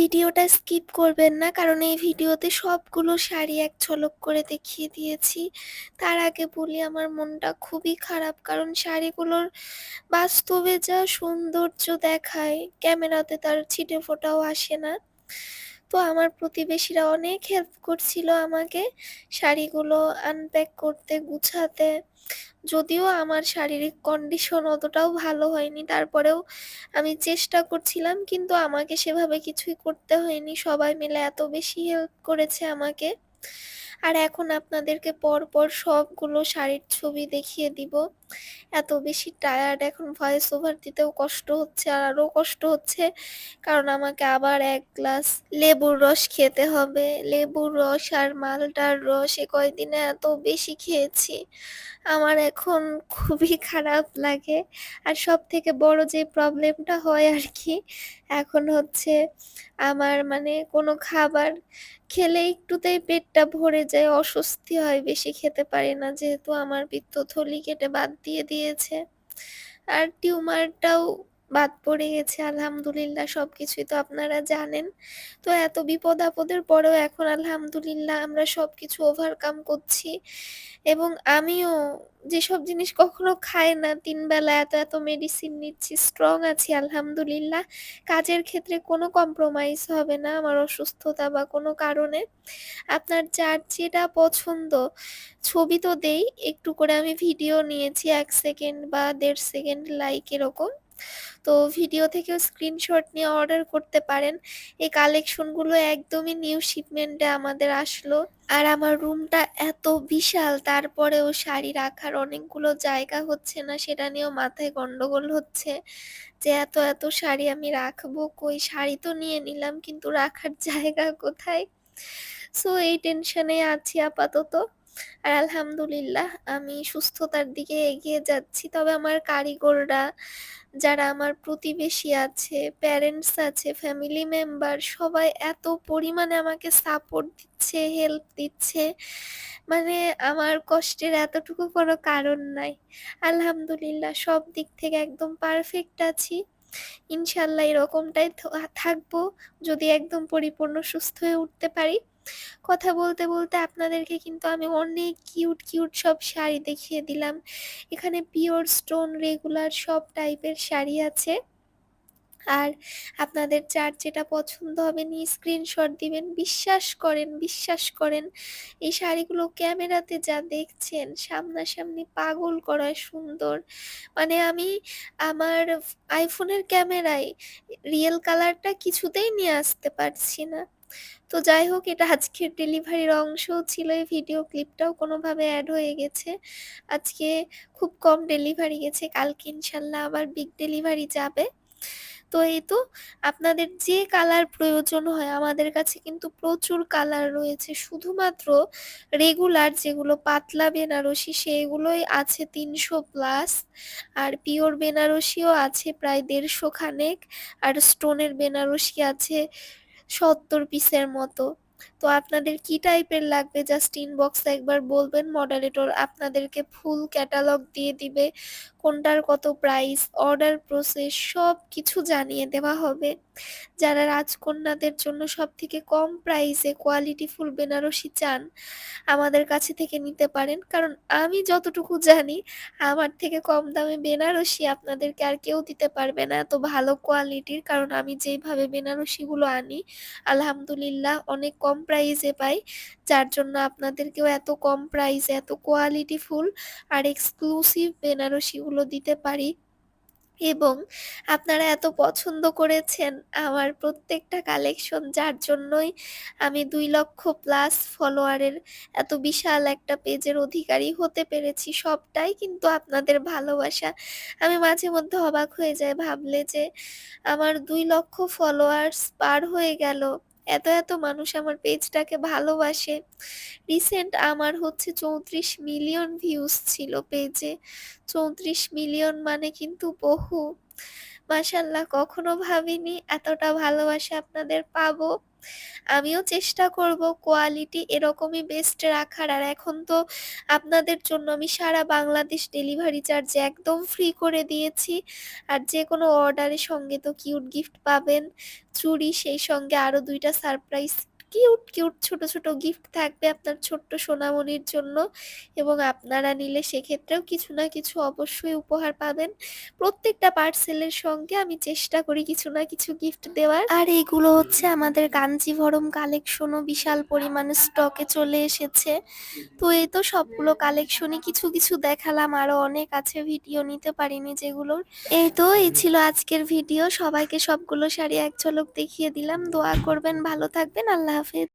ভিডিওটা স্কিপ করবেন না, কারণ এই ভিডিওতে সবগুলো শাড়ি এক ঝলক করে দেখিয়ে দিয়েছি। তার আগে বলি, আমার মনটা খুবই খারাপ, কারণ শাড়িগুলোর বাস্তবে যা সৌন্দর্য দেখায়, ক্যামেরাতে তার ছিটে ফোঁটাও আসে না। তো আমার প্রতিবেশীরা অনেক হেল্প করছিল আমাকে শাড়িগুলো আনপ্যাক করতে, গুছাতে। যদিও আমার শারীরিক কন্ডিশন অতটাও ভালো হয়নি, তারপরেও আমি চেষ্টা করছিলাম, কিন্তু আমাকে সেভাবে কিছুই করতে হয়নি। সবাই মিলে এত বেশি হেল্প করেছে আমাকে। আর এখন আপনাদেরকে পরপর সবগুলো শাড়ির ছবি দেখিয়ে দিব। এত বেশি টায়ার্ড, এখন ভয়েস ওভার দিতেও কষ্ট হচ্ছে, আর আরও কষ্ট হচ্ছে কারণ আমাকে আবার ১ গ্লাস লেবুর রস খেতে হবে। লেবুর রস আর মালটার রস এ কয়দিনে এত বেশি খেয়েছি। আমার এখন খুবই খারাপ লাগে। আর সবথেকে বড় যে প্রবলেমটা হয় আরকি, এখন হচ্ছে আমার মানে কোনো খাবার খেলে একটুতেই পেটটা ভরে যায়, অস্বস্তি হয়, বেশি খেতে পারি না, যেহেতু আমার পিত্তথলি কেটে বাদ দিয়ে দিয়েছে। আর টিউমারটাও বাদ পড়ে গেছে আলহামদুলিল্লাহ, সবকিছুই তো আপনারা জানেন। তো এত বিপদ-আপদের পরেও এখন আলহামদুলিল্লাহ আমরা সবকিছু ওভারকাম করছি। এবং আমিও যেসব জিনিস কখনো খাই না, ৩ বেলা এত মেডিসিন নিচ্ছি, স্ট্রং আছি আলহামদুলিল্লাহ। কাজের ক্ষেত্রে কোনো কম্প্রোমাইজ হবে না আমার অসুস্থতা বা কোনো কারণে। আপনার যার যেটা পছন্দ, ছবি তো দেই, একটু করে আমি ভিডিও নিয়েছি ১ সেকেন্ড বা ১.৫ সেকেন্ড লাইক এরকম। তো ভিডিও থেকেও স্ক্রিনশট নিয়ে অর্ডার করতে পারেন। এই কালেকশনগুলো একদমই নিউ শিপমেন্টে আমাদের আসলো। আর আমার রুমটা এত বিশাল, তারপরেও শাড়ি রাখার অনেকগুলো জায়গা হচ্ছে না, সেটা নিয়েও মাথায় গন্ডগোল হচ্ছে যে এত শাড়ি আমি রাখবো কই? শাড়ি তো নিয়ে নিলাম, কিন্তু রাখার জায়গা কোথায়? সো এই টেনশনে আছি আপাতত। আর আলহামদুলিল্লাহ আমি সুস্থতার দিকে এগিয়ে যাচ্ছি। তবে আমার কারিগররা, যারা আমার প্রতিবেশী আছে, প্যারেন্টস আছে, ফ্যামিলি মেম্বার, সবাই এত পরিমাণে আমাকে সাপোর্ট দিচ্ছে, হেল্প দিচ্ছে। মানে আমার কষ্টের এতটুকু কোনো কারণ নাই। আলহামদুলিল্লাহ সব দিক থেকে একদম পারফেক্ট আছি। ইনশাআল্লাহ এরকমটাই থাকবো, যদি একদম পরিপূর্ণ সুস্থ হয়ে উঠতে পারি। কথা বলতে আপনাদেরকে কিন্তু আমি অনেক কিউট সব শাড়ি দেখিয়ে দিলাম। এখানে পিওর স্টোন, রেগুলার সব টাইপের শাড়ি আছে। আর আপনাদের যার যেটা পছন্দ হবে নিয়ে স্ক্রিনশট দিবেন। বিশ্বাস করেন এই শাড়িগুলো ক্যামেরাতে যা দেখছেন, সামনাসামনি পাগল করায় সুন্দর। মানে আমি আমার আইফোনের ক্যামেরায় রিয়েল কালারটা কিছুতেই নিয়ে আসতে পারছি না। তো যাই হোক, এটা আজকের ডেলিভারির অংশও ছিল। এই ভিডিও ক্লিপটাও কোনোভাবে অ্যাড হয়ে গেছে। আজকে খুব কম ডেলিভারি গেছে, কালকে ইনশাল্লাহ আবার বিগ ডেলিভারি যাবে। তো এই তো, আপনাদের যে কালার প্রয়োজন হয়, আমাদের কাছে কিন্তু প্রচুর কালার রয়েছে। শুধুমাত্র রেগুলার যেগুলো পাতলা বেনারসি সেগুলোই আছে ৩০০+, আর পিওর বেনারসিও আছে প্রায় ১৫০ খানেক, আর স্টোনের বেনারসি আছে ৭০ পিসের মতো। তো আপনাদের কি টাইপের লাগবে জাস্ট ইনবক্সে একবার বলবেন, মডারেটর আপনাদেরকে ফুল ক্যাটালগ দিয়ে দিবে, কোনটার কত প্রাইস, অর্ডার প্রসেস সবকিছু জানিয়ে দেওয়া হবে। যারা রাজকন্যাদের জন্য সবথেকে কম প্রাইসে কোয়ালিটিফুল বেনারসি চান, আমাদের কাছে থেকে নিতে পারেন। কারণ আমি যতটুকু জানি, আমার থেকে কম দামে বেনারসি আপনাদেরকে আর কেউ দিতে পারবে না, এত ভালো কোয়ালিটির। কারণ আমি যেইভাবে বেনারসিগুলো আনি, আলহামদুলিল্লাহ অনেক কম প্রাইসে পাই, যার জন্য আপনাদেরকেও এত কম প্রাইসে এত কোয়ালিটিফুল আর এক্সক্লুসিভ বেনারসিগুলো দিতে পারি। এবং আপনারা এত পছন্দ করেছেন আমার প্রত্যেকটা কালেকশন, যার জন্যই আমি ২,০০,০০০+ ফলোয়ারের এত বিশাল একটা পেজের অধিকারী হতে পেরেছি। সবটাই কিন্তু আপনাদের ভালোবাসা। আমি মাঝে মধ্যে অবাক হয়ে যাই ভাবলে যে আমার ২,০০,০০০ ফলোয়ার্স পার হয়ে গেল। এত মানুষ আমার পেজটাকে ভালোবাসে। রিসেন্ট আমার হচ্ছে ৩৪ মিলিয়ন ভিউজ ছিল পেজে। ৩৪ মিলিয়ন মানে কিন্তু বহু। মাশাআল্লাহ, কখনো ভাবিনি এতটা ভালোবাসা আপনাদের পাবো। আমিও চেষ্টা করব কোয়ালিটি এরকমই বেস্ট রাখার। আর এখন তো আপনাদের জন্য আমি সারা বাংলাদেশ ডেলিভারি চার্জ একদম ফ্রি করে দিয়েছি। আর যেকোনো অর্ডারের সঙ্গে তো কিউট গিফট পাবেন, চুড়ি, সেই সঙ্গে আরো ২ টা সারপ্রাইজ কিউট ছোট ছোট গিফট থাকবে আপনার ছোট্ট সোনামণির জন্য। এবং আপনারা নিলে সেক্ষেত্রেও কিছু না কিছু অবশ্যই উপহার পাবেন। প্রত্যেকটা পার্সেলের সঙ্গে আমি চেষ্টা করি কিছু না কিছু গিফট দেওয়ার। আর এইগুলো হচ্ছে আমাদের কাঞ্জিভরম কালেকশনও বিশাল পরিমাণে স্টকে চলে এসেছে। তো এই তো সবগুলো কালেকশনই কিছু কিছু দেখালাম, আরো অনেক আছে ভিডিও নিতে পারিনি যেগুলোর। এই তো এই ছিল আজকের ভিডিও। সবাইকে সবগুলো শাড়ি এক ঝলক দেখিয়ে দিলাম। দোয়া করবেন, ভালো থাকবেন। আল্লাহ হাফেজ।